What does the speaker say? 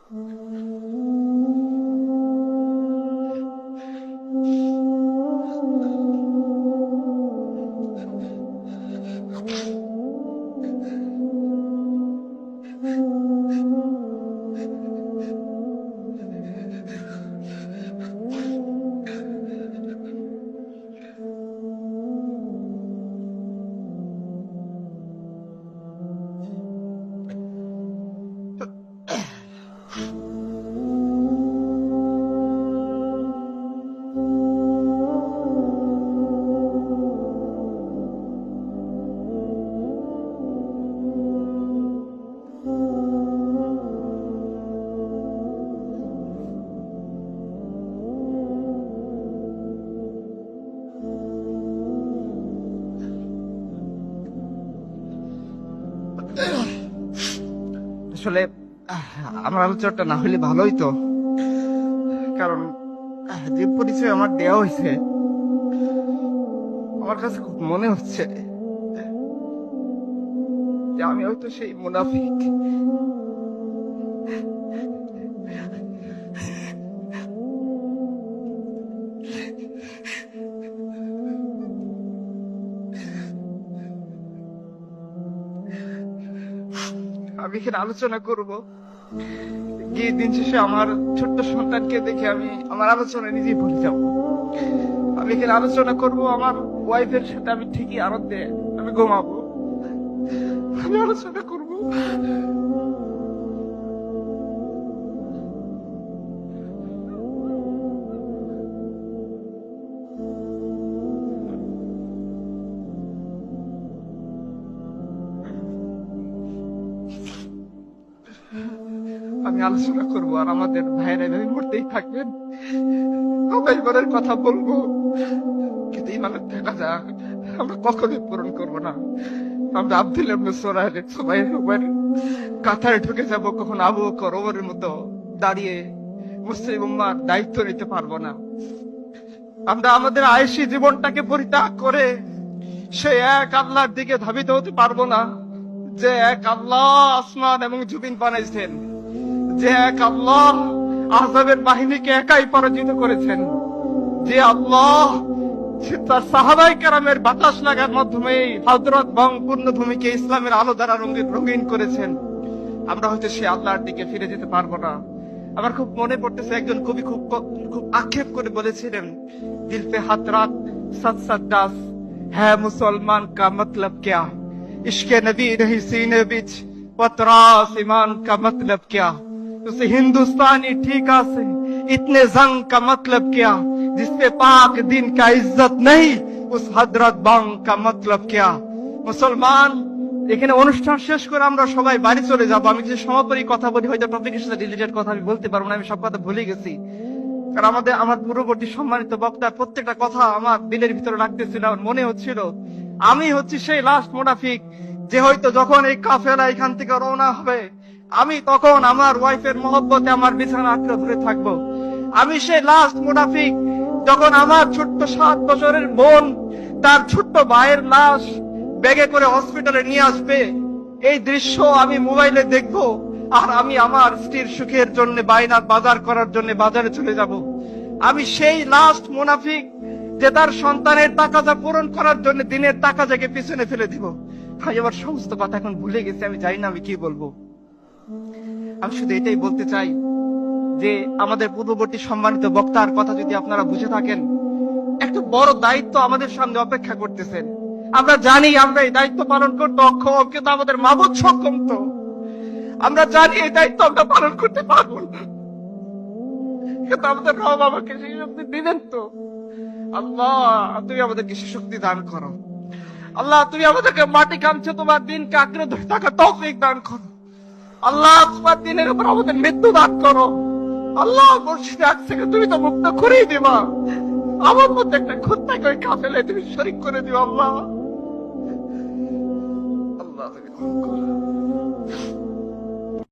আসলে আমার আলোচনাটা না হলে ভালোই তো, কারণ যে পরিচয় আমার দেওয়া হয়েছে আমার কাছে খুব মনে হচ্ছে যে আমি হয়তো সেই মুনাফিক। আমি এখানে আলোচনা করব গিয়ে দিন শেষে আমার ছোট্ট সন্তানকে দেখে আমি আমার আলোচনা নিজেই ভুলে যাব। আমি এখানে আলোচনা করব আমার ওয়াইফের সাথে আমি ঠিকই আনন্দে আমি ঘুমাবো। আমি আলোচনা করব আমি আলোচনা করবো আর আমাদের ভাইয়েরা এভাবে মরতেই থাকবেন। আমরা ইমানের কথা বলবো, কিন্তু ইমানের দেখা যাক আমরা কখনোই পূরণ করবো না। আমরা আব্দুল্লাহ ইবনে সুবাইর কাতারে ঢুকে যাব, কখন আবু বকর ওমরের মতো দাঁড়িয়ে মুসলিম উম্মার দায়িত্ব নিতে পারবো না। আমরা আমাদের আয়েশি জীবনটাকে পরিত্যাগ করে সে এক আল্লাহর দিকে ধাবিত হতে পারবো না, যে এক আল্লাহ আসমান এবং জমিন বানাইছেন, যে এক আল্লাহ আহজাবের বাহিনীকে একাই পরাজিত করেছেন, যে আল্লাহ তার সাহাবায়ে কেরামের বাতাস লাগার মাধ্যমে হযরত বং পূর্ণভূমিকে ইসলামের আলো দ্বারা রঙিন করেছেন। আমরা হয়তো সে আল্লাহর দিকে ফিরে যেতে পারবো না। আমার খুব মনে পড়তেছে একজন কবি খুব আক্ষেপ করে বলেছিলেন, দিল পে হাত রাত সত সত দাস হ্যাঁ মুসলমান কা মতলব क्या इश्क़ नबी नहीं सीने बिच पतरास ईमान का मतलब क्या, उसे हिंदुस्तानी ठीका से इतने जंग का मतलब क्या, जिसपे पाक दिन का इज्जत नहीं उस हजरत बंग का मतलब क्या। মুসলমান, এখানে অনুষ্ঠান শেষ করে আমরা সবাই বাড়ি চলে যাব। আমি কিছু সমাপনী কথা বলি, হয়তো টপিকের সাথে রিলেটেড কথা আমি বলতে পারবো না, আমি সব কথা ভুলে গেছি। কারণ আমার পূর্ববর্তী সম্মানিত বক্তার প্রত্যেকটা কথা আমার দিলের ভিতরে লাগতেছিল, আমার মনে হচ্ছিল আমি হচ্ছি সেই লাস্ট মুনাফিক, যে হয়তো যখন এই কাফেলা এখান থেকে রওনা হবে আমি তখন আমার ওয়াইফের মহব্বতে আমার বিছানা আঁকড়ে ধরে থাকবো। আমি সেই লাস্ট মুনাফিক যখন আমার ছোট্ট 7 বছরের বোন তার ছোট্ট ভাইয়ের লাশ ব্যাগে করে হসপিটালে নিয়ে আসবে, এই দৃশ্য আমি মোবাইলে দেখবো, আর আমি আমার স্ত্রীর সুখের জন্য বাইনার বাজার করার জন্য বাজারে চলে যাব। আমি সেই লাস্ট মুনাফিক যে তার সন্তানের তাকাজা পূরণ করার জন্য দিনের তাকাজাকে পিছনে ফেলে দিব। আমি আমার সমস্ত কথা এখন ভুলে গেছি, আমি জানি না আমি কি বলবো। আমি শুধু এটাই বলতে চাই যে আমাদের পূর্ববর্তী সম্মানিত বক্তার কথা যদি আপনারা বুঝে থাকেন, একটা বড় দায়িত্ব আমাদের সামনে অপেক্ষা করতেছেন। আমরা জানি আমরা এই দায়িত্ব পালন করতে অক্ষম, কিন্তু আমাদের মাবুদ সক্ষম। তো আমরা জানি এই দায়িত্ব আমরা পালন করতে পারবো না, কিন্তু আমাদের রব আমাকে সেই শক্তি দিলেন। তো আল্লাহ, তুমি আমাদেরকে সেই শক্তি দান করো। আল্লাহ, তুমি আমাদেরকে মাটি কামছে তোমার দিনকে আঁকড়ে ধরে থাকা তৌফিক দান করো। আল্লাহ, তোমার দিনের উপর আমাদের মৃত্যু দান করো। আল্লাহ, মসজিদে আকসাকে তুমি তো মুক্ত করেই দিবা, আমার মধ্যে একটা খুঁতটাকে ওই কাফেলায় তুমি শরীক করে দিও। আল্লাহ, আল্লাহ তুমি